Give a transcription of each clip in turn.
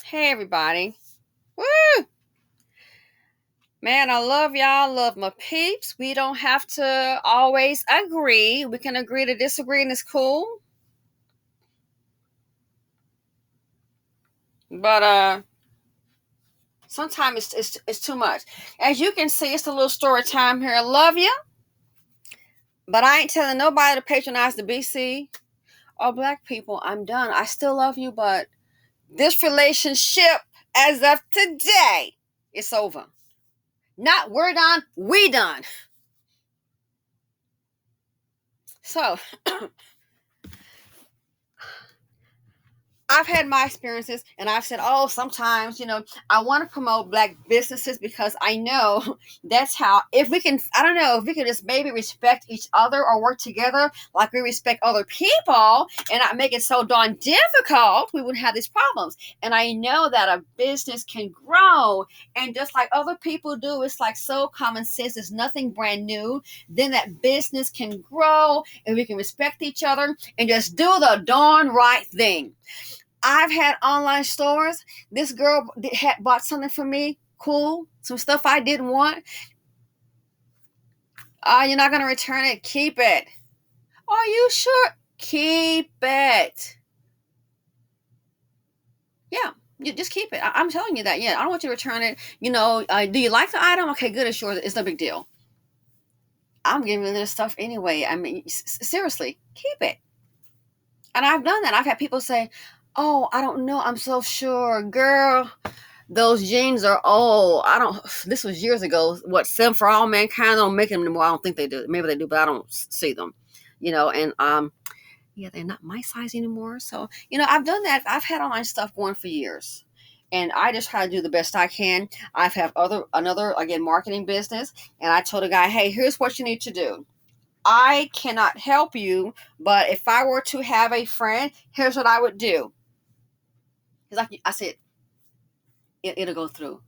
Hey everybody. Woo! Man, I love y'all. Love my peeps. We don't have to always agree. We can agree to disagree and it's cool. But sometimes it's too much. As you can see, it's a little story time here. I love you, but I ain't telling nobody to patronize the BC or black people. I'm done. I still love you, but this relationship as of today, it's over. Not we're done, we done. So I've had my experiences and I've said, oh, sometimes, I want to promote black businesses because I know that's how, if we can, I don't know, if we could just maybe respect each other or work together like we respect other people and not make it so darn difficult, we wouldn't have these problems. And I know that a business can grow and just like other people do, it's like so common sense, there's nothing brand new. Then that business can grow and we can respect each other and just do the darn right thing. I've had online stores. This girl had bought something for me. Cool. Some stuff I didn't want. You're not going to return it. Keep it. Are you sure? Keep it. Yeah. You just keep it. I'm telling you that. Yeah. I don't want you to return it. Do you like the item? Okay, good. It's yours. It's no big deal. I'm giving you this stuff anyway. I mean, seriously, keep it. And I've done that. I've had people say, oh, I don't know. I'm so sure. Girl, those jeans are old. This was years ago. What, Some for All Mankind? I don't make them anymore. I don't think they do. Maybe they do, but I don't see them. Yeah, they're not my size anymore. So, I've done that. I've had online stuff going for years. And I just try to do the best I can. I've had another, again, marketing business. And I told a guy, hey, here's what you need to do. I cannot help you, but if I were to have a friend, here's what I would do. He's like, I said, it'll go through.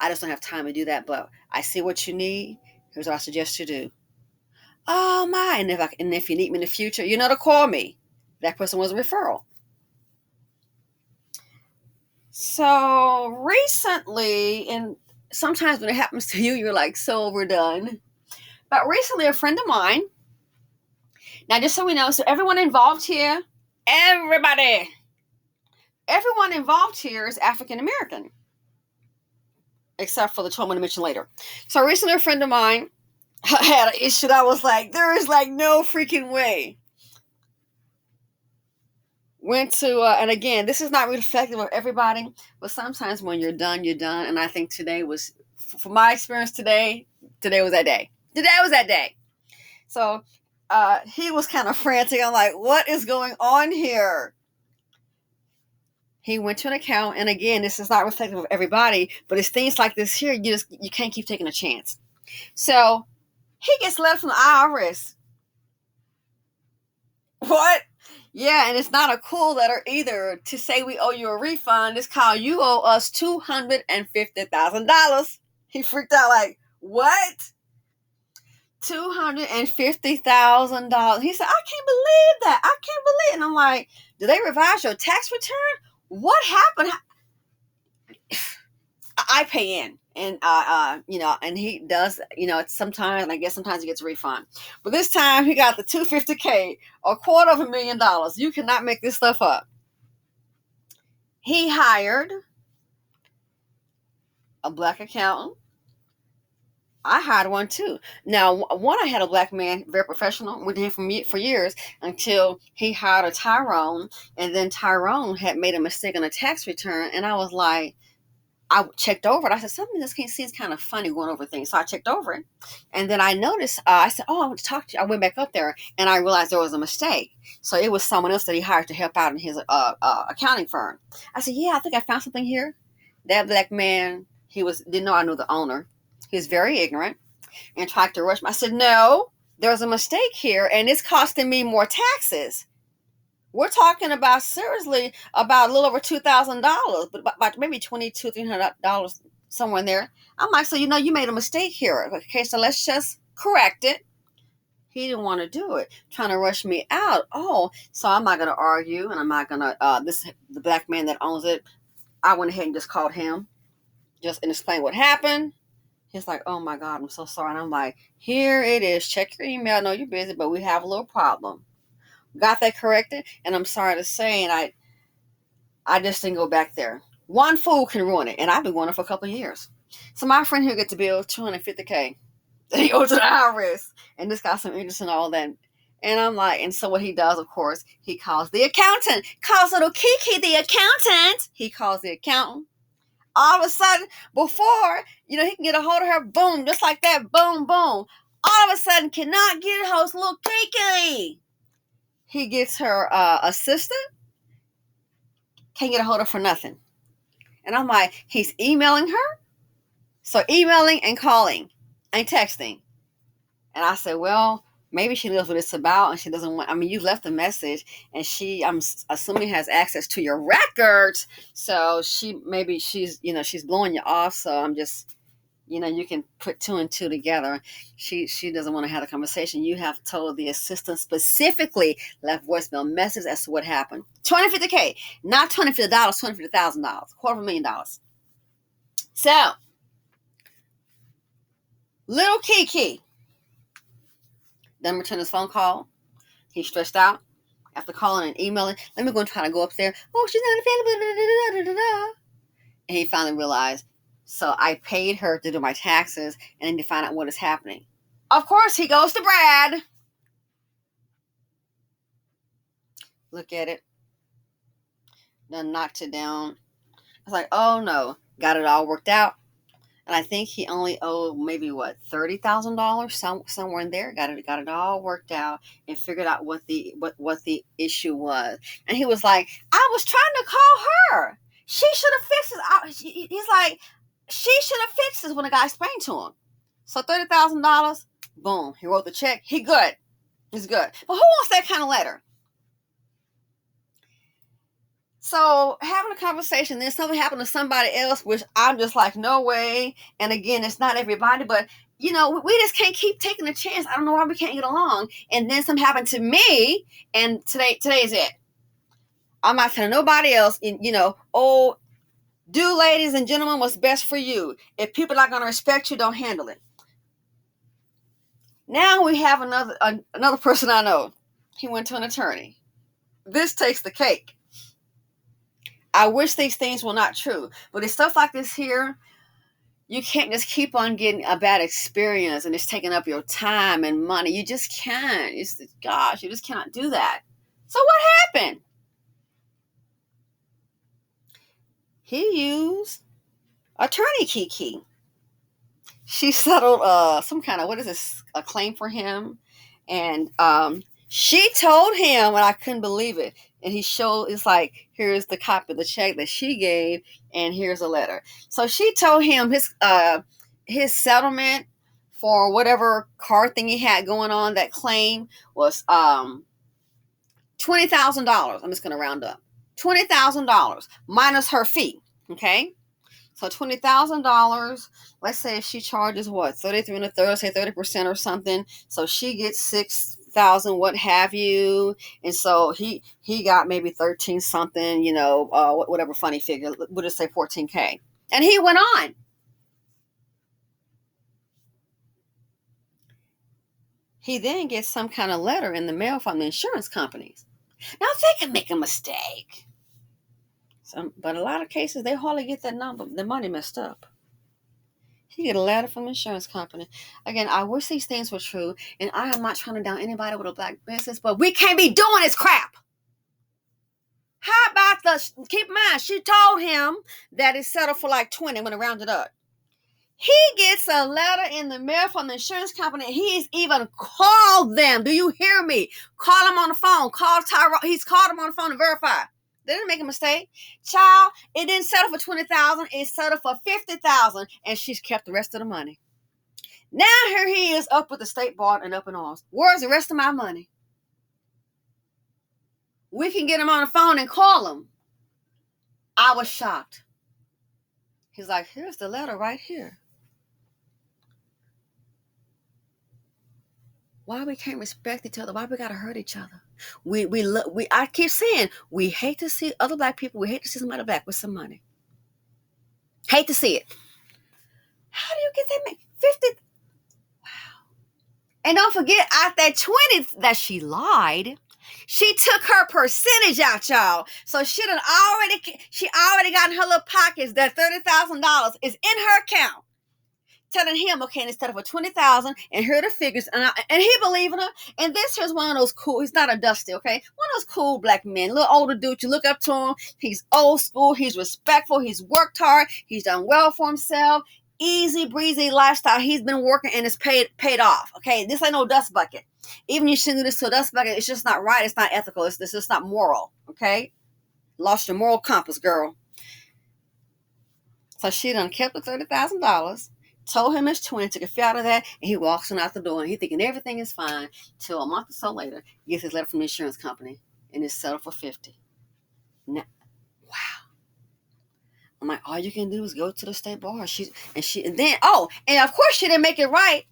I just don't have time to do that, but I see what you need. Here's what I suggest you do. Oh my! And if you need me in the future, you know to call me. That person was a referral. So recently, and sometimes when it happens to you, you're like so overdone. But recently, a friend of mine. Now, just so we know, so everyone involved here, everyone involved here is African American, except for the two I'm going to mention later. So recently, a friend of mine had an issue that I was like, there is like no freaking way. Went to, and again, this is not reflective of everybody, but sometimes when you're done, you're done. And I think today was, from my experience today was that day. Today was that day. So he was kind of frantic. I'm like, what is going on here? He went to an account, and again, this is not reflective of everybody, but it's things like this here, you can't keep taking a chance. So he gets a letter from the IRS. What? Yeah, and it's not a cool letter either to say we owe you a refund. It's called you owe us $250,000. He freaked out like, what? $250,000. He said, I can't believe that. I can't believe it. And I'm like, did they revise your tax return? What happened? I pay in. And and he does, it's sometimes, and I guess sometimes he gets a refund. But this time he got the $250K, $250,000. You cannot make this stuff up. He hired a black accountant. I hired one too. Now, one, I had a black man, very professional, with him for years until he hired a Tyrone, and then Tyrone had made a mistake on a tax return, and I was like, I checked over it. I said, something this seems kind of funny going over things. So I checked over it. And then I noticed, I said, oh, I want to talk to you. I went back up there and I realized there was a mistake. So it was someone else that he hired to help out in his accounting firm. I said, yeah, I think I found something here. That black man, didn't know I knew the owner. He was very ignorant and tried to rush me. I said, no, there's a mistake here and it's costing me more taxes. We're talking about seriously about a little over $2,000, but about maybe $2,200-$300 somewhere in there. I'm like, so you made a mistake here. Okay, so let's just correct it. He didn't want to do it, trying to rush me out. Oh, so I'm not going to argue, and I'm not going to. The black man that owns it, I went ahead and just called him, just and explained what happened. He's like, oh my God, I'm so sorry. And I'm like, here it is. Check your email. I know you're busy, but we have a little problem. Got that corrected. And I'm sorry to say, and I just didn't go back there. One fool can ruin it. And I've been going it for a couple of years. So my friend here gets the bill, $250K. Then he goes to the IRS. And this got some interest and all that. And I'm like, and so what he does, of course, he calls the accountant. Calls little Kiki the accountant. He calls the accountant. All of a sudden, before, he can get a hold of her, boom, just like that, boom, boom. All of a sudden, cannot get a hold of little Kiki. He gets her assistant, can't get a hold of her for nothing. And I'm like, he's emailing her? So emailing and calling and texting. And I said, well, maybe she knows what it's about and she doesn't want, you left a message and I'm assuming has access to your records. So she's blowing you off. So I'm just, you can put two and two together. She doesn't want to have a conversation. You have told the assistant specifically, left voicemail message as to what happened. $250K, not $250, $250,000, $250,000. So, little Kiki then returned his phone call. He's stressed out after calling and emailing. Let me go and try to go up there. Oh, she's not available. And he finally realized, so I paid her to do my taxes and then to find out what is happening. Of course, he goes to Brad. Look at it. Then knocked it down. I was like, oh no. Got it all worked out. And I think he only owed maybe $30,000 somewhere in there. Got it all worked out and figured out what the issue was. And he was like, I was trying to call her. She should have fixed this. He's like, she should have fixed this when the guy explained to him. So $30,000, boom. He wrote the check. He good. He's good. But who wants that kind of letter? So having a conversation, then something happened to somebody else, which I'm just like, no way. And again, it's not everybody, but we just can't keep taking a chance. I don't know why we can't get along. And then something happened to me, and today is it. I'm not telling nobody else. Do ladies and gentlemen what's best for you. If people are not going to respect you, don't handle it. Now we have another person I know. He went to an attorney. This takes the cake. I wish these things were not true. But it's stuff like this here, you can't just keep on getting a bad experience and it's taking up your time and money. You just can't. You just cannot do that. So what happened? He used attorney Kiki. She settled some kind of, a claim for him. And she told him, and I couldn't believe it. And he showed, it's like, here's the copy of the check that she gave, and here's a letter. So she told him his settlement for whatever car thing he had going on, that claim was $20,000. I'm just going to round up. $20,000 minus her fee. Okay? So $20,000. Let's say she charges 33 and a third, say 30% or something. So she gets 6,000, what have you, and so he got maybe 13 something, whatever funny figure. We'll just say 14K, and he went on. He then gets some kind of letter in the mail from the insurance companies. Now they can make a mistake. But a lot of cases, they hardly get the money messed up. He get a letter from the insurance company. Again, I wish these things were true, and I am not trying to down anybody with a black business, but we can't be doing this crap. How about keep in mind, she told him that it's settled for like 20 when it rounded up. He gets a letter in the mail from the insurance company. He's even called them. Do you hear me? Call him on the phone. Call Tyrone. He's called him on the phone to verify. They didn't make a mistake. Child, it didn't settle for $20,000. It settled for $50,000, and she's kept the rest of the money. Now here he is up with the state bar and up in arms. Where's the rest of my money? We can get him on the phone and call him. I was shocked. He's like, here's the letter right here. Why we can't respect each other? Why we gotta hurt each other? I keep saying, we hate to see other black people. We hate to see somebody black with some money. Hate to see it. How do you get that many? 50? And don't forget, out that 20 that she lied, she took her percentage out, y'all. So she already got in her little pockets that $30,000 is in her account. Telling him, okay, instead of a 20,000, and here are the figures, and he believing her. And this here's one of those cool. He's not a dusty, okay, one of those cool black men, a little older dude. You look up to him. He's old school. He's respectful. He's worked hard. He's done well for himself. Easy breezy lifestyle. He's been working and it's paid off. Okay, this ain't no dust bucket. Even you shouldn't do this to a dust bucket. It's just not right. It's not ethical. It's just not moral. Okay, lost your moral compass, girl. So she done kept the $30,000. Told him his twin, took a fee out of that, and he walks on out the door, and he thinking everything is fine. Till a month or so later, he gets his letter from the insurance company, and it's settled for 50. Now, wow. I'm like, all you can do is go to the state bar. And of course she didn't make it right.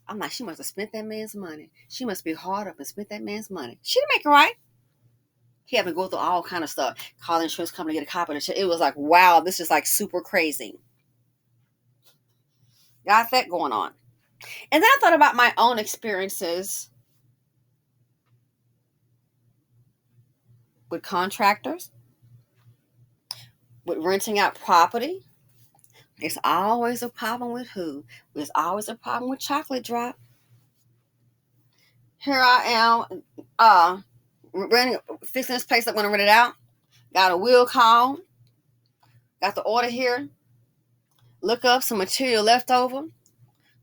I'm like, she must have spent that man's money. She must be hard up and spent that man's money. She didn't make it right. He had to go through all kind of stuff. Call the insurance company to get a copy of the check. It was like, wow, this is like super crazy. Got that going on. And then I thought about my own experiences with contractors, with renting out property. It's always a problem with who? There's always a problem with Chocolate Drop. Here I am, fixing this place up, going to rent it out. Got a will call. Got the order here. Look up some material left over.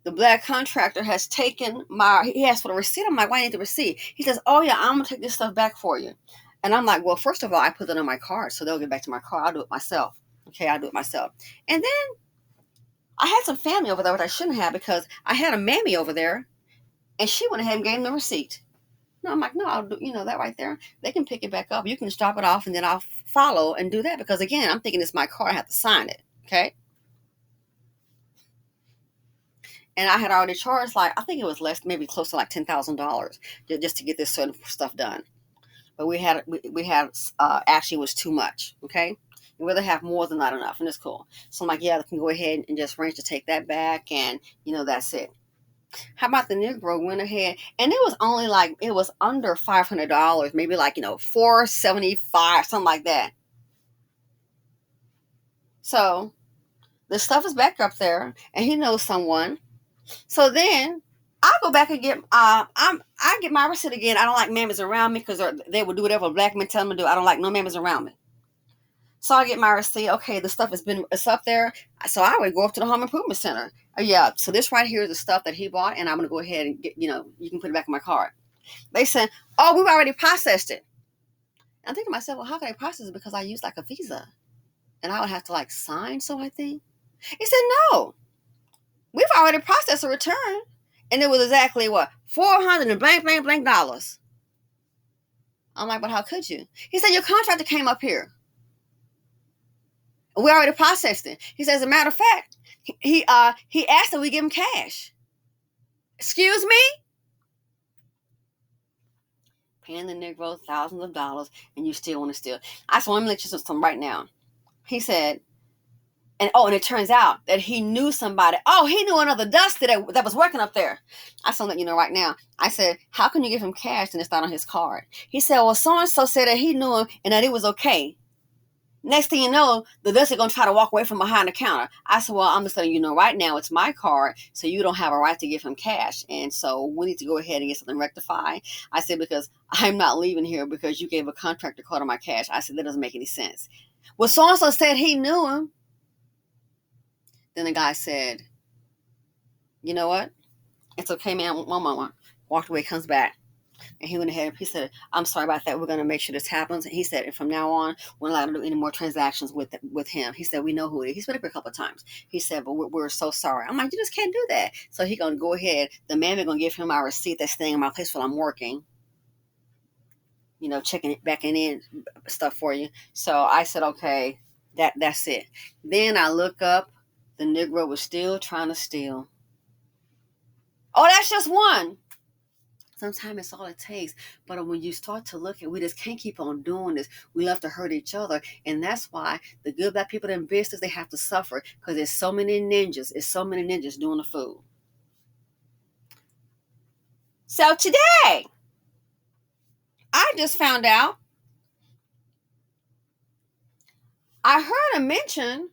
The black contractor has taken he asked for the receipt. I'm like, why do I need the receipt? He says, oh yeah, I'm going to take this stuff back for you. And I'm like, well, first of all, I put it on my card, so they'll get back to my car. I'll do it myself. Okay, I'll do it myself. And then I had some family over there, which I shouldn't have, because I had a mammy over there, and she went ahead and gave them the receipt. No, I'm like, no, I'll do, that right there. They can pick it back up. You can just drop it off, and then I'll follow and do that, because again, I'm thinking it's my car. I have to sign it. Okay. And I had already charged, I think it was less, maybe close to like $10,000 just to get this certain stuff done. But we had actually was too much. Okay. You rather have more than not enough, and it's cool. So I'm like, yeah, I can go ahead and just arrange to take that back, and that's it. How about the Negro went ahead, and it was only it was under $500, maybe $475, something like that. So the stuff is back up there, and he knows someone. So then I go back and get I get my receipt again. I don't like mammies around me, because they will do whatever black men tell them to do. I don't like no mammies around me. So I get my receipt. Okay, the stuff it's up there. So I would go up to the home improvement center. Yeah, so this right here is the stuff that he bought, and I'm gonna go ahead and get, you can put it back in my card. They said, oh, we've already processed it. I'm thinking to myself, well, how can I process it? Because I use a Visa, and I would have to sign. So I think he said, no, we've already processed a return, and it was exactly what, $400 and blank dollars. I'm like, but how could you? He said, your contractor came up here. We already processed it. He says, as a matter of fact, he asked that we give him cash. Excuse me? Paying the Negro thousands of dollars, and you still want to steal. I said, let me let you know something right now. He said, and it turns out that he knew somebody. Oh, he knew another dusty that was working up there. I said, let you know right now. I said, how can you give him cash and it's not on his card? He said, well, so-and-so said that he knew him and that it was okay. Next thing you know, the dusty going to try to walk away from behind the counter. I said, well, I'm just letting you know right now, it's my card, so you don't have a right to give him cash. And so we need to go ahead and get something rectified. I said, because I'm not leaving here because you gave a contractor card on my cash. I said, that doesn't make any sense. Well, so-and-so said he knew him. Then the guy said, you know what? It's okay, man. One moment. Walked away, comes back. And he went ahead, he said, I'm sorry about that. We're going to make sure this happens. And he said, and from now on, we're not allowed to do any more transactions with him. He said, we know who it is. He's been up a couple of times. He said, but we're so sorry. I'm like, you just can't do that. So he's going to go ahead. The man is going to give him my receipt that's staying in my place while I'm working. Checking it back in stuff for you. So I said, okay, that's it. Then I look up. The Negro was still trying to steal. Oh, that's just one. Sometimes it's all it takes. But when you start to look at, we just can't keep on doing this. We love to hurt each other. And that's why the good black people in business, they have to suffer, because there's so many ninjas. It's so many ninjas doing the food. So today, I just found out, I heard a mention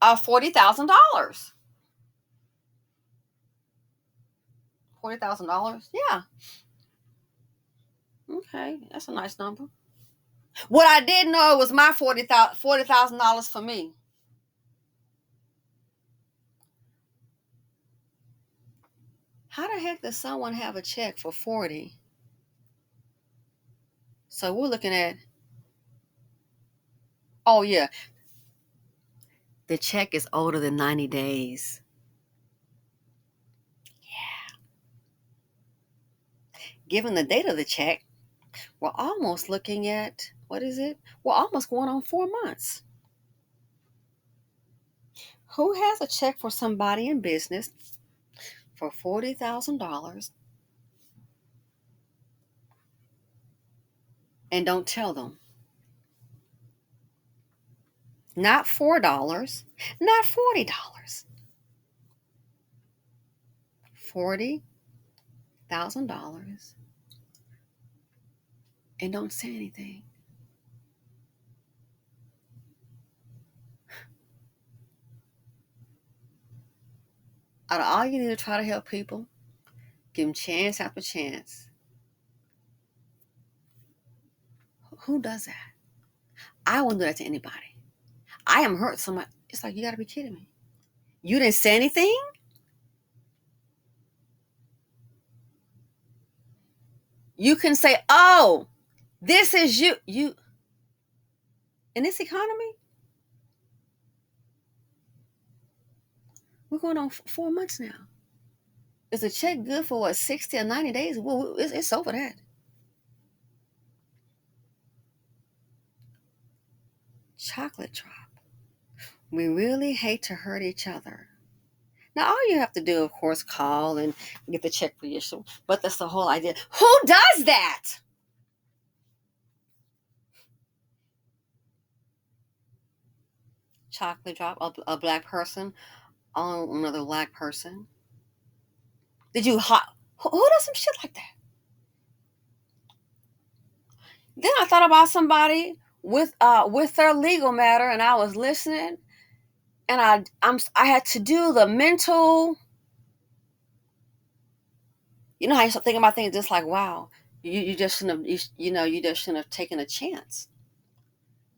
of $40,000. $40,000? Yeah. Okay, that's a nice number. What I didn't know was my $40,000 for me. How the heck does someone have a check for 40? So we're looking at, oh yeah, the check is older than 90 days. Yeah. Given the date of the check, we're almost looking at, what is it? We're almost going on 4 months. Who has a check for somebody in business for $40,000 and don't tell them? Not $4, not $40. $40,000 and don't say anything. Out of all you need to try to help people, give them chance after chance. Who does that? I wouldn't do that to anybody. I am hurt somebody. It's like, you got to be kidding me. You didn't say anything? You can say, oh, this is you. You in this economy, we're going on 4 months now. Is the check good for what, 60 or 90 days? Well, it's over that. Chocolate drop. We really hate to hurt each other. Now, all you have to do, of course, call and get the check reissued. But that's the whole idea. Who does that? Chocolate drop, a black person on another black person. Did you who does some shit like that? Then I thought about somebody with their legal matter, and I was listening, and I had to do the mental. You know how you start thinking about things, just like, wow, you just shouldn't have, you just shouldn't have taken a chance.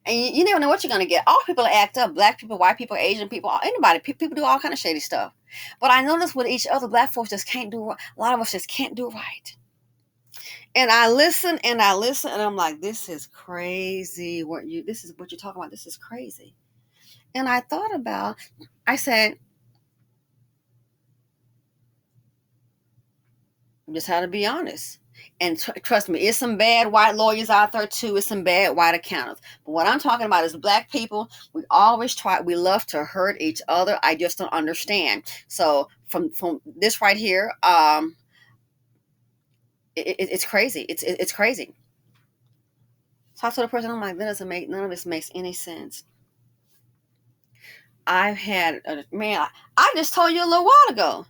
And you never know what you're gonna get. All people act up. Black people, white people, Asian people, anybody. People do all kind of shady stuff. But I notice with each other, black folks just can't do. A lot of us just can't do right. And I listen and I listen, and I'm like, this is crazy. This is what you're talking about. This is crazy. And I thought about. I said, just how to be honest. And trust me, it's some bad white lawyers out there too. It's some bad white accountants. But what I'm talking about is black people. We love to hurt each other. I just don't understand. So from this right here, it's crazy. It's crazy. So I told the person, I'm like, none of this makes any sense. I've had, man, I just told you a little while ago.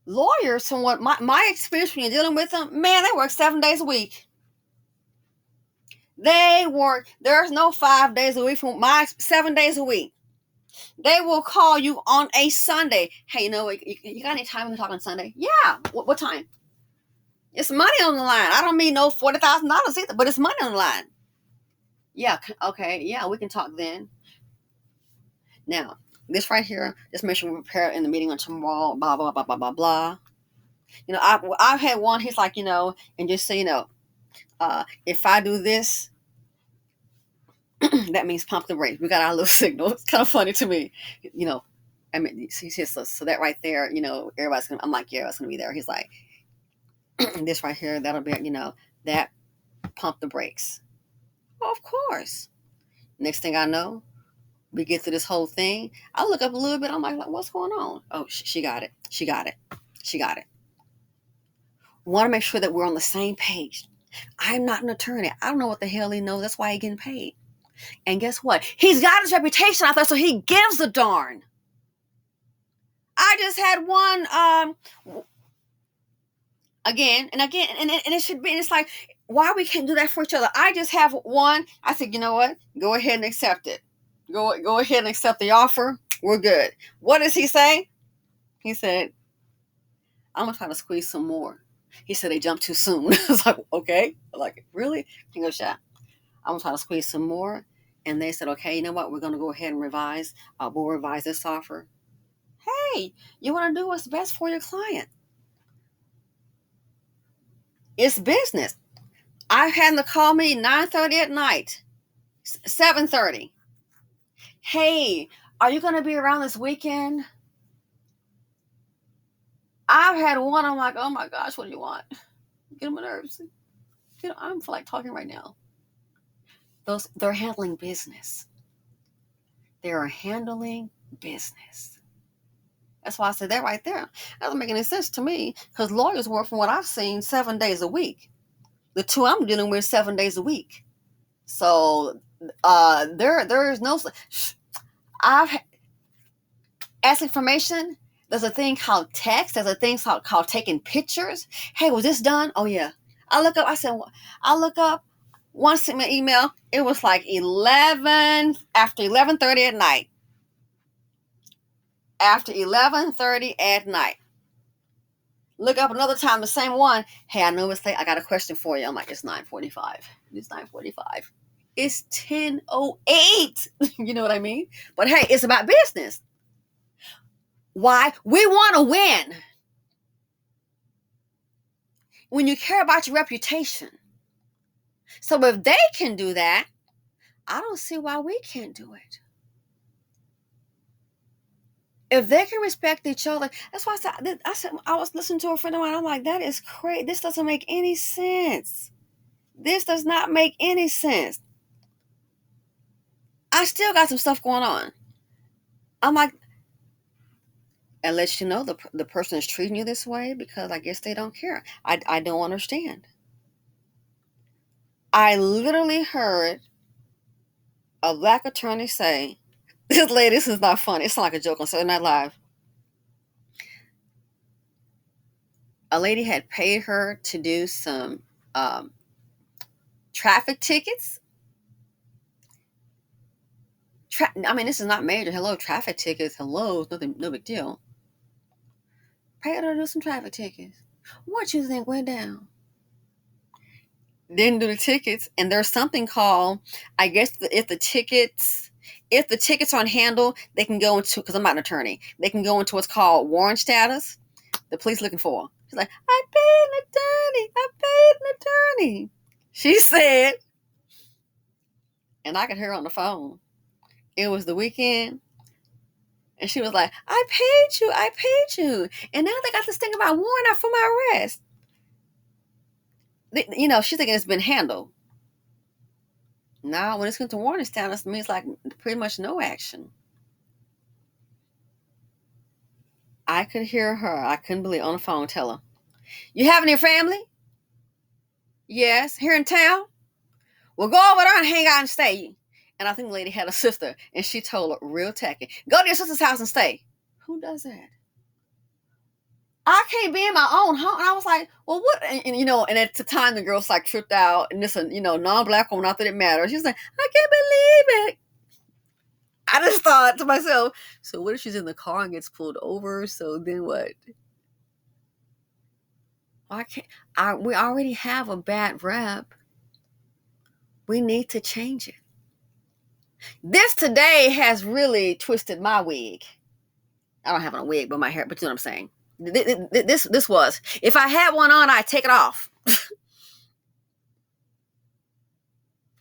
Lawyers, from what my experience when you're dealing with them, man, they work 7 days a week. There's no 5 days a week, from 7 days a week. They will call you on a Sunday. Hey, you know what? You got any time to talk on Sunday? Yeah. What time? It's money on the line. I don't mean no $40,000 either, but it's money on the line. Yeah. Okay. Yeah, we can talk then. Now, this right here, just make sure we prepare in the meeting on tomorrow, blah, blah, blah, blah, blah, blah. You know, I've had one, he's like, and just so you know, if I do this, that means pump the brakes. We got our little signal. It's kind of funny to me. I mean, so that right there, everybody's going to, I'm like, yeah, everybody's going to be there. He's like, this right here, that'll be, that pump the brakes. Well, of course. Next thing I know, We get through this whole thing. I look up a little bit. I'm like, what's going on? Oh, she got it. She got it. She got it. Want to make sure that we're on the same page. I'm not an attorney. I don't know what the hell he knows. That's why he's getting paid. And guess what? He's got his reputation out there, so he gives a darn. I just had one again and again, and it should be. And it's like, why we can't do that for each other? I just have one. I said, you know what? Go ahead and accept it. Go ahead and accept the offer. We're good. What does he say? He said, I'm gonna try to squeeze some more. He said they jumped too soon. I was like, okay. I'm like, really? He goes, yeah. I'm gonna try to squeeze some more. And they said, okay, you know what? We're gonna go ahead and revise. We'll revise this offer. Hey, you want to do what's best for your client. It's business. I've had them call me 9:30 at night, 7:30. Hey, are you gonna be around this weekend? I've had one. I'm like, oh my gosh, what do you want? Get on my nerves. I'm like talking right now. They're handling business. They are handling business. That's why I said that right there. That doesn't make any sense to me, because lawyers work, from what I've seen, 7 days a week. The two I'm dealing with 7 days a week. So there is no. I've asked information. There's a thing called text. There's a thing called taking pictures. Hey, was this done? Oh yeah. I look up. I look up. One sent me an email. It was like after 11:30 at night. After 11:30 at night. Look up another time, the same one. Hey, I know it's late. I got a question for you. I'm like, it's 9:45. It's 9:45. It's 10:08. You know what I mean? But hey, it's about business. Why? We want to win. When you care about your reputation. So if they can do that, I don't see why we can't do it. If they can respect each other, that's why I was listening to a friend of mine. I'm like, that is crazy. This doesn't make any sense. This does not make any sense. I still got some stuff going on. I'm like, unless you know the person is treating you this way, because I guess they don't care. I don't understand. I literally heard a Black attorney say, this is not funny. It's not like a joke on Saturday Night Live. A lady had paid her to do some traffic tickets. This is not major. Hello, traffic tickets. Hello, nothing, no big deal. Paid her to do some traffic tickets. What you think went down? Didn't do the tickets, and there's something called, I guess, if the tickets aren't handled, they can go into, because I'm not an attorney, they can go into what's called warrant status. The police looking for her. She's like, I paid an attorney. She said, and I could hear her on the phone. It was the weekend. And she was like, I paid you. And now they got this thing about warrant out for my arrest. She's thinking it's been handled. Now, when it's going to warrant status, it means like pretty much no action. I could hear her. I couldn't believe, on the phone, tell her, you have any family? Yes. Here in town? Well, go over there and hang out and stay. And I think the lady had a sister, and she told her real tacky, go to your sister's house and stay. Who does that? I can't be in my own home. And I was like, well, what? And at the time, the girl's like tripped out, and this, non-Black woman, not that it matters. She's like, I can't believe it. I just thought to myself, so what if she's in the car and gets pulled over? So then what? We already have a bad rep. We need to change it. This today has really twisted my wig. I don't have a wig, but my hair, but you know what I'm saying. This was, if I had one on, I'd take it off.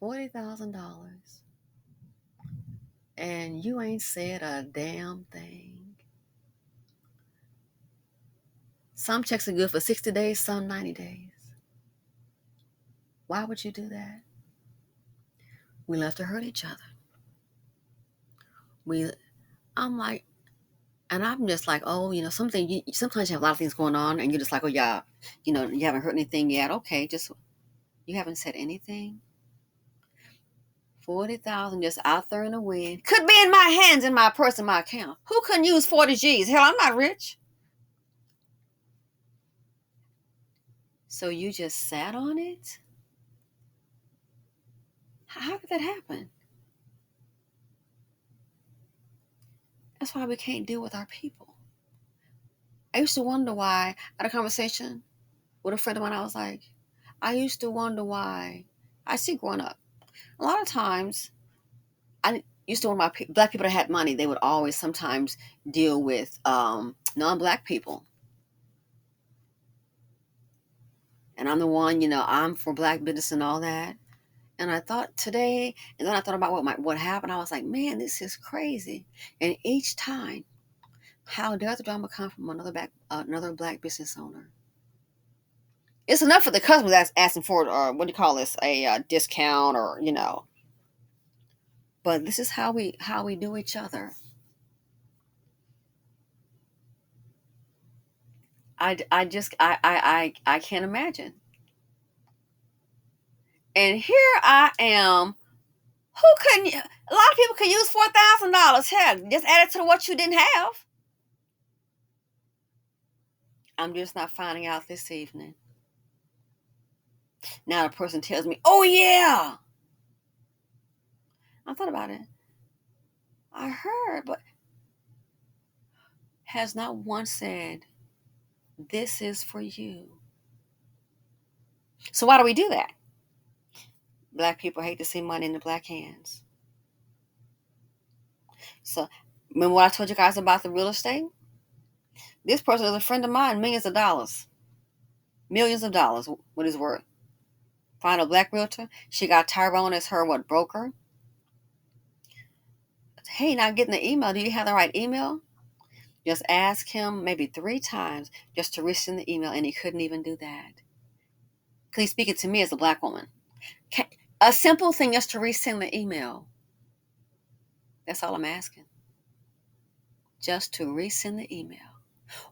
$40,000. And you ain't said a damn thing. Some checks are good for 60 days, some 90 days. Why would you do that? We love to hurt each other. we, I'm like, and I'm just like, oh, sometimes you have a lot of things going on, and you're just like, oh yeah, you haven't heard anything yet. Okay, just you haven't said anything. 40,000 just out there in the wind. Could be in my hands, in my purse, in my account. Who couldn't use 40 G's? Hell, I'm not rich. So you just sat on it? How did that happen? That's why we can't deal with our people. I used to wonder why, I had a conversation with a friend of mine, I was like, I used to wonder why, I see growing up, a lot of times, I used to wonder why black people that had money, they would always sometimes deal with non-black people. And I'm the one, I'm for black business and all that. And I thought today, and then I thought about what happened. I was like, man, this is crazy. And each time, how does the drama come from another black business owner? It's enough for the customer that's asking for, what do you call this, a discount, or But this is how we do each other. I just I can't imagine. And here I am. Who couldn't? A lot of people could use $4,000. Heck, just add it to what you didn't have. I'm just not finding out this evening. Now the person tells me, "Oh yeah." I thought about it. I heard, but has not once said, "This is for you." So why do we do that? Black people hate to see money in the black hands. So remember what I told you guys about the real estate? This person is a friend of mine, millions of dollars. Millions of dollars, what it's worth. Find a black realtor. She got Tyrone as her broker. Hey, not getting the email. Do you have the right email? Just ask him maybe 3 times just to resend the email, and he couldn't even do that. Because he's speaking to me as a black woman. A simple thing just to resend the email. That's all I'm asking. Just to resend the email.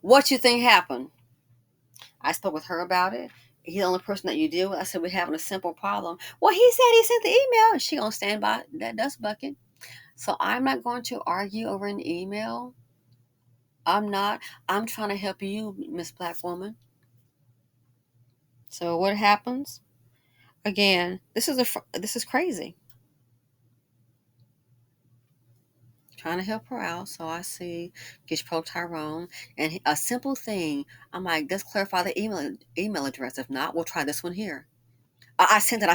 What you think happened? I spoke with her about it. He's the only person that you deal with. I said, we're having a simple problem. Well, he said he sent the email, and she gonna stand by that dust bucket. So I'm not going to argue over an email. I'm not. I'm trying to help you, Miss Black Woman. So what happens? Again, this is crazy. Trying to help her out. So I see Gish Pro Tyrone, and a simple thing. I'm like, let's clarify the email address. If not, we'll try this one here. I sent it.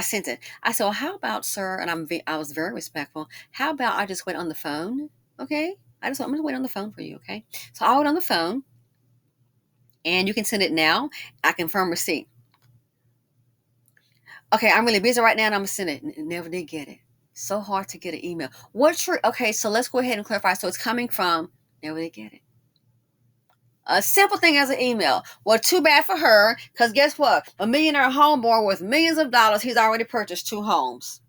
I said, well, how about, sir? And I was very respectful. How about I just wait on the phone? Okay. I'm going to wait on the phone for you. Okay. So I'll wait on the phone, and you can send it now. I confirm receipt. Okay. I'm really busy right now, and I'm going to send it. Never did get it. So hard to get an email. Okay. So let's go ahead and clarify. So it's coming from, never did get it. A simple thing as an email. Well, too bad for her, because guess what? A millionaire homeborn with millions of dollars, he's already purchased 2 homes.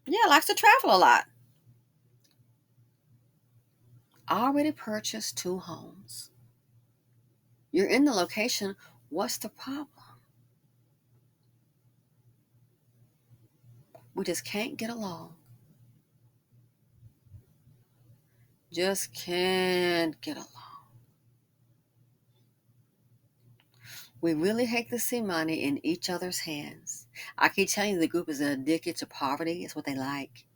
Yeah, likes to travel a lot. Already purchased 2 homes. You're in the location. What's the problem? We just can't get along. Just can't get along. We really hate to see money in each other's hands. I keep telling you, the group is addicted to poverty. It's what they like.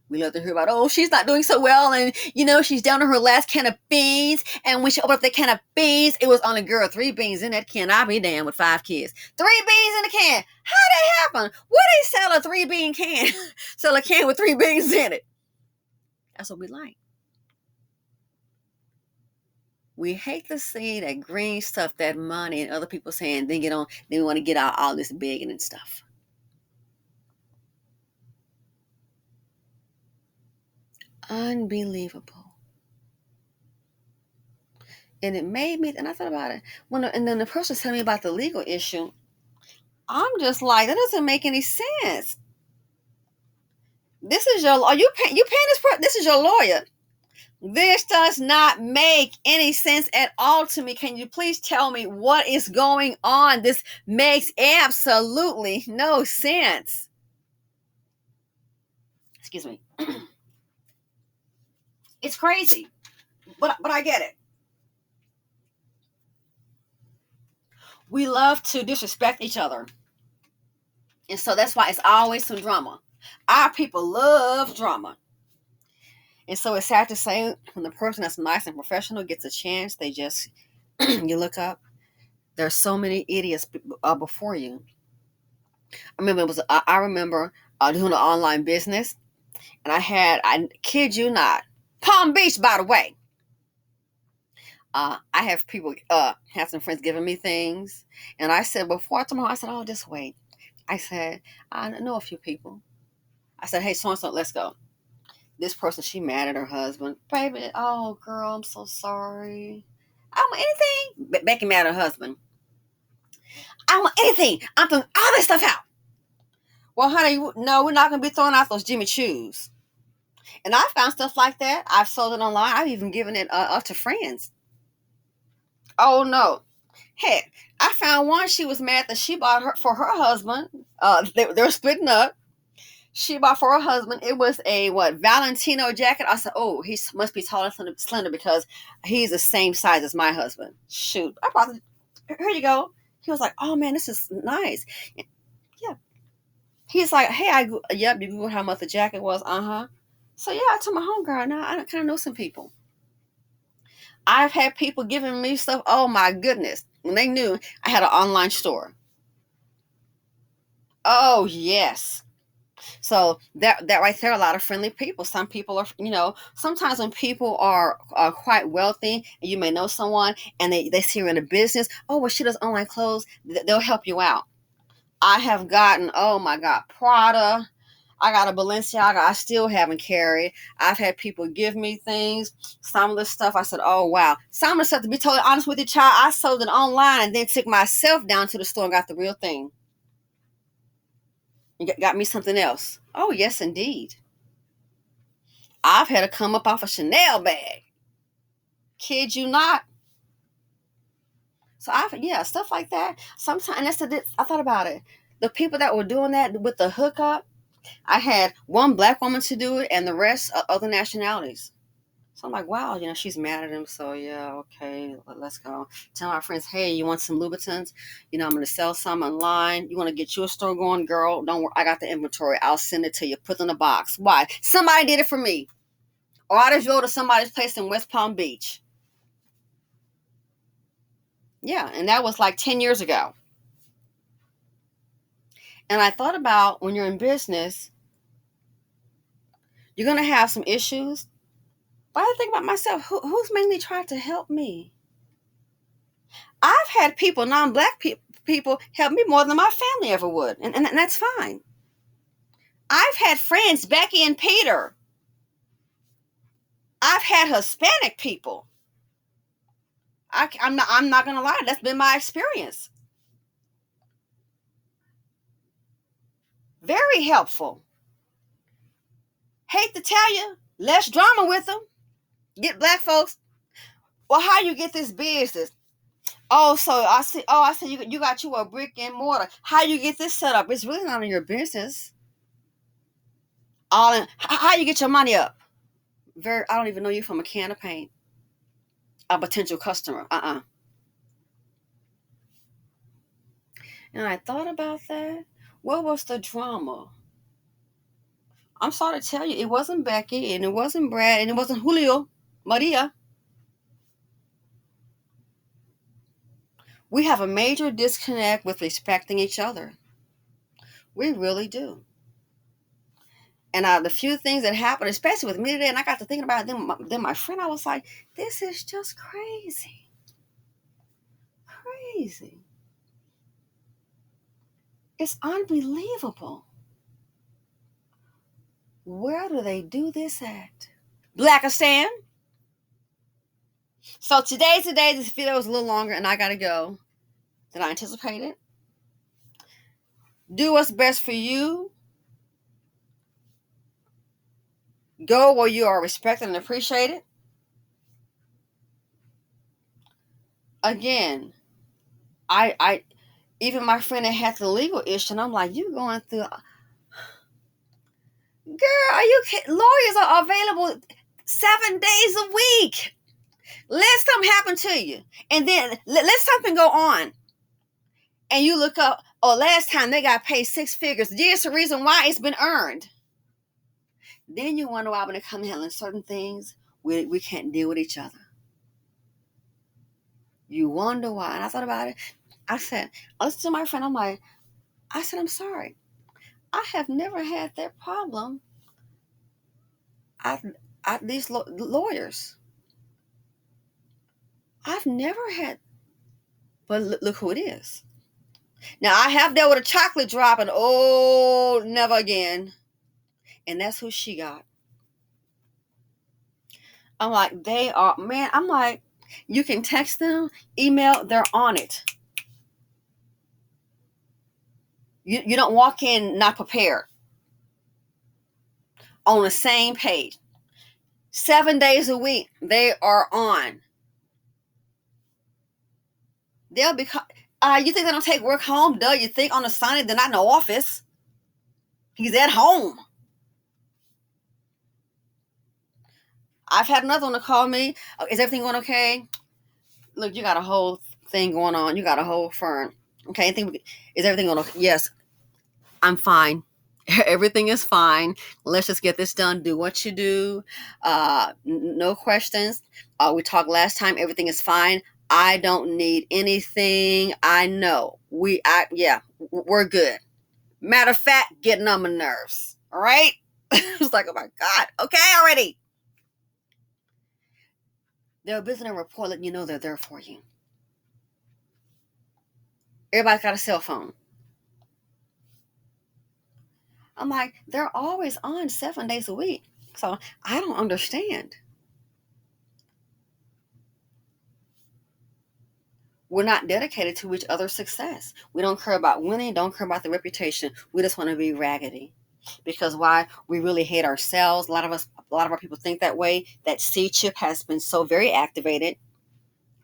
We love to hear about, oh, she's not doing so well, and she's down to her last can of beans, and when she opened up that can of beans, it was only, girl, 3 beans in that can. I'll be damned with 5 kids. 3 beans in a can. How did that happen? Where they sell a 3-bean can? Sell a can with 3 beans in it. That's what we like. We hate to see that green stuff, that money, and other people saying, then we want to get out all this begging and stuff. Unbelievable. And it made me, and I thought about it, and then the person telling me about the legal issue, I'm just like, that doesn't make any sense. This is your, are you paying this person? This is your lawyer. This does not make any sense at all to me. Can you please tell me what is going on? This makes absolutely no sense. Excuse me. It's crazy, but I get it. We love to disrespect each other, and so that's why it's always some drama. Our people love drama, and so it's sad to say when the person that's nice and professional gets a chance, they just you look up. There's so many idiots before you. I remember doing an online business, and I kid you not, Palm Beach, by the way. I have people, have some friends giving me things, and I said before I told them, I said, "Oh, just wait." I said, "I know a few people." I said, "Hey, so and so, let's go." This person, she mad at her husband. Baby, oh girl, I'm so sorry. I don't want anything. Becky mad at her husband. I don't want anything. I'm throwing all this stuff out. Well, honey, no, we're not gonna be throwing out those Jimmy Choos. And I've found stuff like that. I've sold it online. I've even given it up to friends. Oh no. Heck, I found one. She was mad that she bought her for her husband. They were splitting up. She bought for her husband. It was a Valentino jacket. I said, "Oh, he must be tall and slender because he's the same size as my husband." Shoot, I bought it. Here you go. He was like, "Oh man, this is nice." Yeah. He's like, "Hey, yep, you Googled how much the jacket was." So yeah, I told my homegirl. Now I kind of know some people. I've had people giving me stuff. Oh my goodness, when they knew I had an online store. Oh yes. So that right there, a lot of friendly people. Some people are, sometimes when people are quite wealthy, and you may know someone, and they see you in a business. Oh, well, she does online clothes. They'll help you out. I have gotten, oh my God, Prada. I got a Balenciaga I still haven't carried. I've had people give me things. Some of the stuff I said, oh wow. Some of the stuff, to be totally honest with you, child, I sold it online and then took myself down to the store and got the real thing. And got me something else. Oh yes, indeed. I've had to come up off a Chanel bag. Kid you not. So yeah, stuff like that. Sometimes, and I thought about it. The people that were doing that with the hookup, I had one black woman to do it, and the rest other nationalities. So I'm like, wow, she's mad at him. So yeah, okay, let's go. Tell my friends, hey, you want some Louboutins? I'm going to sell some online. You want to get your store going, girl? Don't worry, I got the inventory. I'll send it to you. Put it in a box. Why? Somebody did it for me. Or I just go to somebody's place in West Palm Beach. Yeah, and that was like 10 years ago. And I thought about when you're in business, you're going to have some issues. But I think about myself, who's mainly tried to help me? I've had people, non-black people, help me more than my family ever would. And that's fine. I've had friends, Becky and Peter. I've had Hispanic people. I'm not going to lie. That's been my experience. Very helpful. Hate to tell you, less drama with them. Get black folks. Well, how you get this business? Oh, so I see. Oh, I see. You got you a brick and mortar. How you get this set up? It's really none of your business. How you get your money up? I don't even know you from a can of paint. A potential customer. And I thought about that. What was the drama? I'm sorry to tell you, it wasn't Becky, and it wasn't Brad, and it wasn't Julio, Maria. We have a major disconnect with respecting each other. We really do. And the few things that happened, especially with me today, and I got to thinking about then my friend, I was like, this is just crazy. Crazy. It's unbelievable. Where do they do this at? Blackistan. So today's the day. This video is a little longer, and I gotta go than I anticipated. Do what's best for you. Go where you are respected and appreciated. Again, I even my friend that had the legal issue, and I'm like, you going through, girl, are you kidding? Lawyers are available 7 days a week. Let something happen to you, and then let something go on, and you look up, oh, last time they got paid six figures. There's the reason why it's been earned. Then you wonder why when it comes to handling certain things, we can't deal with each other. You wonder why. And I thought about it. I listened to my friend. I'm sorry. I have never had that problem at, at these lawyers. I've never had, but look who it is. Now, I have dealt with a chocolate drop, and oh, never again. And that's who she got. I'm like, they are, man, I'm like, you can text them, email, they're on it. You don't walk in not prepared. On the same page. 7 days a week, they are on. They'll be, you think they don't take work home? Duh, you think on a Sunday they're not in the office. He's at home. I've had another one to call me. Is everything going okay? Look, you got a whole thing going on. You got a whole firm. Okay, is everything going okay? Yes, I'm fine. Everything is fine. Let's just get this done. Do what you do. No questions. We talked last time. Everything is fine. I don't need anything. I know. We're good. Matter of fact, getting on my nerves. All right? It's like, oh my God. Okay, already. They're visiting a report letting you know they're there for you. Everybody's got a cell phone. I'm like, they're always on 7 days a week. So I don't understand. We're not dedicated to each other's success. We don't care about winning, don't care about the reputation. We just want to be raggedy. Because why? We really hate ourselves. A lot of our people think that way. That C chip has been so very activated.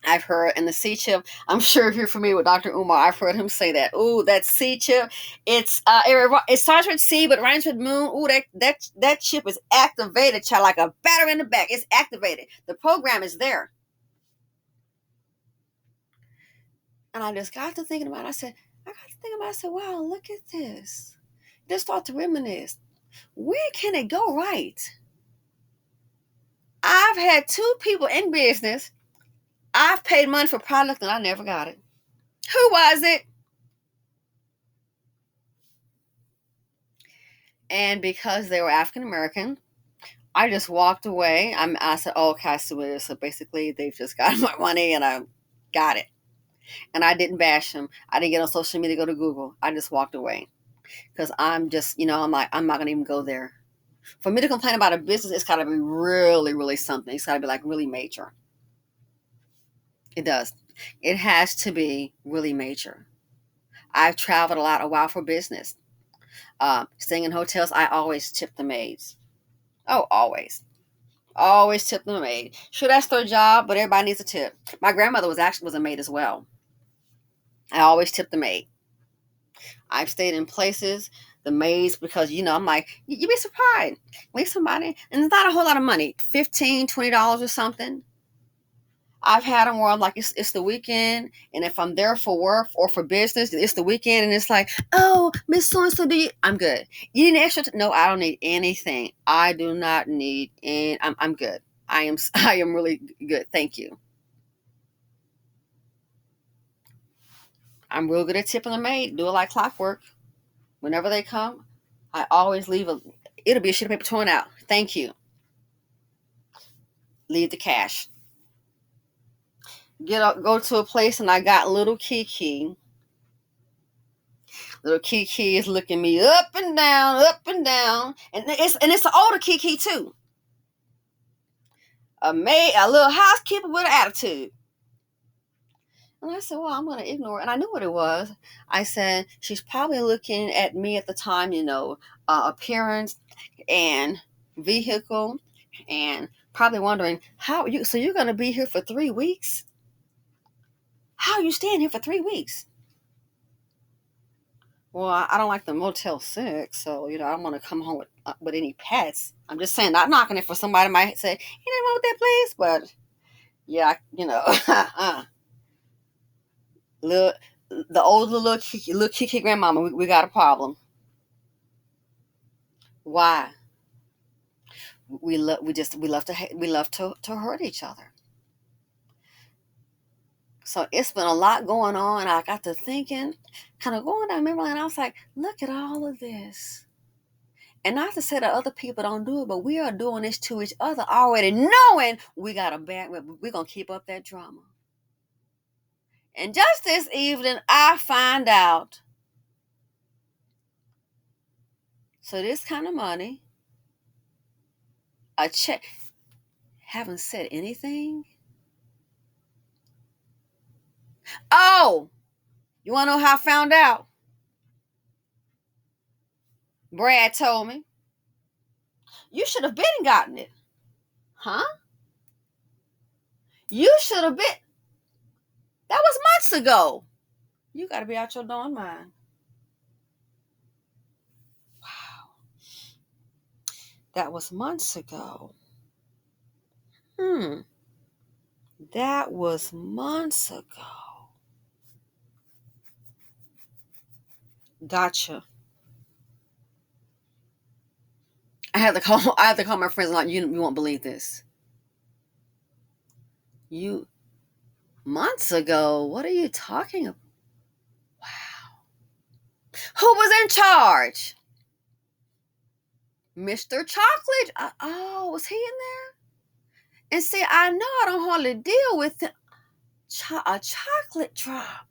I've heard, and the C chip, I'm sure if you're familiar with Dr. Umar, I've heard him say that. Ooh, that C chip, it starts with C, but rhymes with moon. Ooh, that chip is activated, child, like a battery in the back. It's activated. The program is there. And I just got to thinking about it. I said, wow, look at this. Just start to reminisce. Where can it go right? I've had two people in business. I've paid money for product and I never got it. Who was it? And because they were African American, I just walked away. I said, oh, okay, I see what it is. So basically, they've just got my money and I got it. And I didn't bash them. I didn't get on social media, go to Google. I just walked away. Because I'm just, I'm like, I'm not going to even go there. For me to complain about a business, it's got to be really, really something. It's got to be like really major. It does. It has to be really major. I've traveled a while for business. Staying in hotels, I always tip the maids. Oh, always. Always tip the maid. Sure, that's their job, but everybody needs a tip. My grandmother was a maid as well. I always tip the maid. I've stayed in places, the maids, because I'm like, you'd be surprised. Leave somebody, and it's not a whole lot of money, $15, $20 or something. I've had them where I'm like, it's the weekend, and if I'm there for work or for business, it's the weekend, and it's like, oh, Miss So and So, I'm good. You need extra? No, I don't need anything. I do not need any. I'm good. I am really good. Thank you. I'm real good at tipping the maid. Do it like clockwork. Whenever they come, I always it'll be a sheet of paper torn out. Thank you. Leave the cash. Go to a place and I got little Kiki. Little Kiki is looking me up and down, and it's an older Kiki too. A little housekeeper with an attitude. And I said, well, I'm going to ignore it. And I knew what it was. I said, she's probably looking at me at the time, appearance and vehicle, and probably wondering how you. So you're going to be here for 3 weeks? How are you staying here for 3 weeks? Well, I don't like the Motel 6, so I don't want to come home with any pets. I'm just saying, not knocking it for somebody might say, "You didn't want that place," but yeah, look, the old little Kiki grandmama, we got a problem. Why? We love to hurt each other. So it's been a lot going on. I got to thinking, kind of going down memory lane. I was like, look at all of this. And not to say that other people don't do it, but we are doing this to each other already, knowing we got a bad. We're gonna keep up that drama. And just this evening, I find out. So this kind of money, a check, haven't said anything. Oh, you want to know how I found out? Brad told me. You should have been gotten it. Huh? You should have been. That was months ago. You got to be out your darn mind. Wow. That was months ago. That was months ago. Gotcha. I had to call my friends like, you won't believe this. You months ago? What are you talking about? Wow. Who was in charge? Mr. Chocolate. Oh, was he in there? And see, I know I don't hardly deal with a chocolate drop.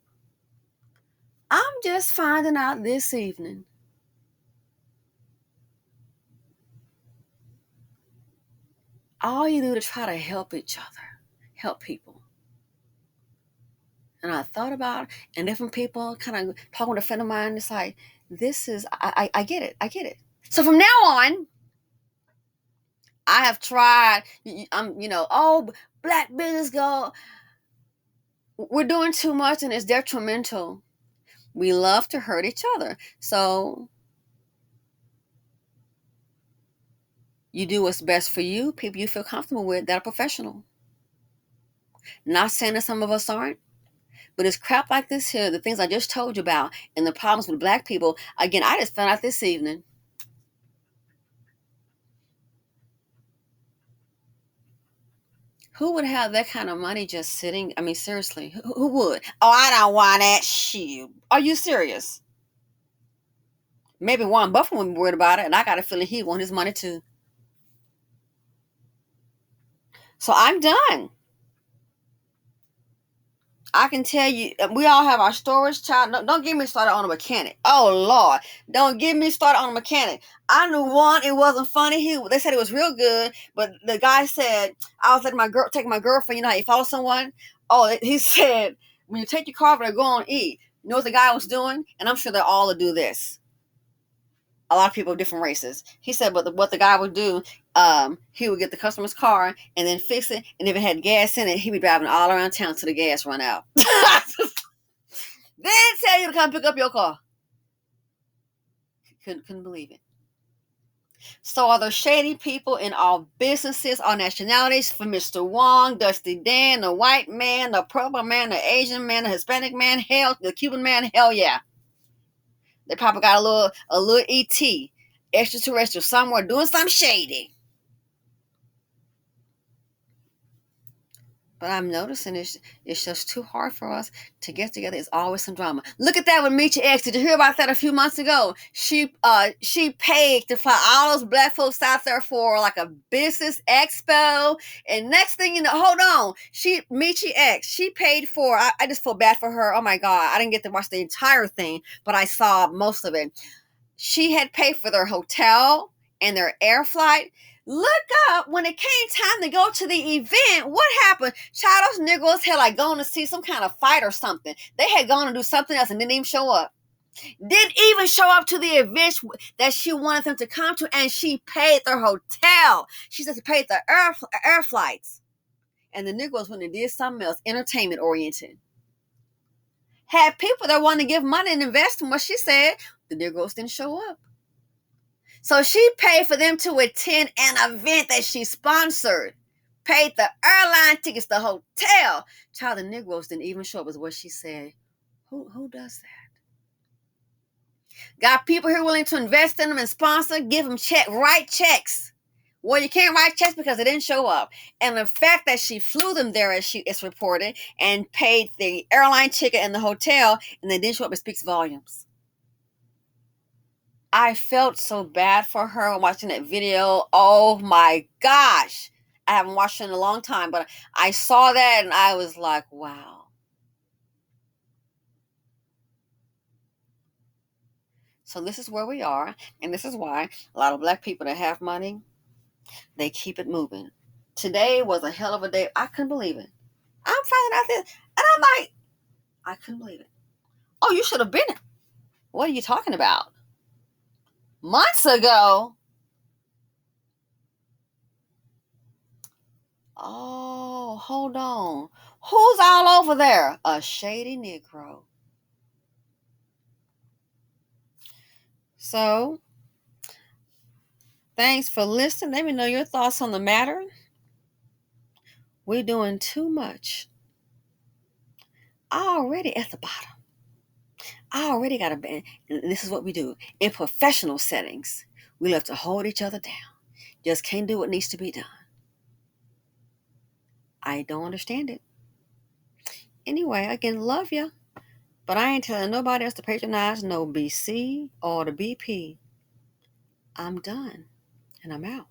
I'm just finding out this evening. All you do to try to help each other, help people. And I thought about it, and different people kind of talking with a friend of mine. It's like, I get it. I get it. So from now on, I have tried, black business go. We're doing too much and it's detrimental. We love to hurt each other. So you do what's best for you, people you feel comfortable with that are professional. Not saying that some of us aren't, but it's crap like this here, the things I just told you about, and the problems with black people. Again, I just found out this evening. Who would have that kind of money just sitting? I mean, seriously, who would? Oh, I don't want that shit. Are you serious? Maybe Warren Buffett would be worried about it, and I got a feeling he want his money too. So I'm done. I can tell you, we all have our stories, child. Don't get me started on a mechanic. Oh Lord, don't get me started on a mechanic. I knew one, it wasn't funny. They said it was real good, but the guy said I was letting taking my girlfriend. You know how you follow someone? Oh, he said when you take your car to go on E, you know what the guy was doing? And I'm sure they all do this. A lot of people of different races. He said, but what the guy would do, he would get the customer's car and then fix it, and if it had gas in it, he'd be driving all around town till the gas run out. Then tell you to come pick up your car. Couldn't believe it. So are there shady people in all businesses, all nationalities, from Mr. Wong, Dusty Dan, the white man, the purple man, the Asian man, the Hispanic man, hell, the Cuban man, hell yeah. They probably got a little ET, extraterrestrial, somewhere doing something shady. But I'm noticing it's just too hard for us to get together. It's always some drama. Look at that with Meechie X. Did you hear about that a few months ago? She paid to fly all those black folks out there for like a business expo. And next thing you know, hold on. Meechie X, she paid for, I just feel bad for her. Oh my God. I didn't get to watch the entire thing, but I saw most of it. She had paid for their hotel and their air flight. Look up when it came time to go to the event. What happened? Child, those Negroes had like gone to see some kind of fight or something. They had gone to do something else and didn't even show up. Didn't even show up to the event that she wanted them to come to, and she paid their hotel. She said she paid the air flights. And the Negroes went and did something else, entertainment oriented. Had people that wanted to give money and invest in what she said. The Negroes didn't show up. So she paid for them to attend an event that she sponsored. Paid the airline tickets, the hotel. Child, the Negroes didn't even show up, is what she said. Who does that? Got people here willing to invest in them and sponsor, give them write checks. Well, you can't write checks because they didn't show up. And the fact that she flew them there, as it's reported, and paid the airline ticket and the hotel, and they didn't show up, it speaks volumes. I felt so bad for her watching that video. Oh my gosh. I haven't watched it in a long time, but I saw that and I was like, wow. So this is where we are. And this is why a lot of Black people that have money, they keep it moving. Today was a hell of a day. I couldn't believe it. I'm finding out this. And I'm like, I couldn't believe it. Oh, you should have been. What are you talking about? Months ago. Oh, hold on. Who's all over there? A shady Negro. So, thanks for listening. Let me know your thoughts on the matter. We're doing too much. Already at the bottom. I already got a band. And this is what we do. In professional settings, we love to hold each other down. Just can't do what needs to be done. I don't understand it. Anyway, again, love ya. But I ain't telling nobody else to patronize no BC or the BP. I'm done. And I'm out.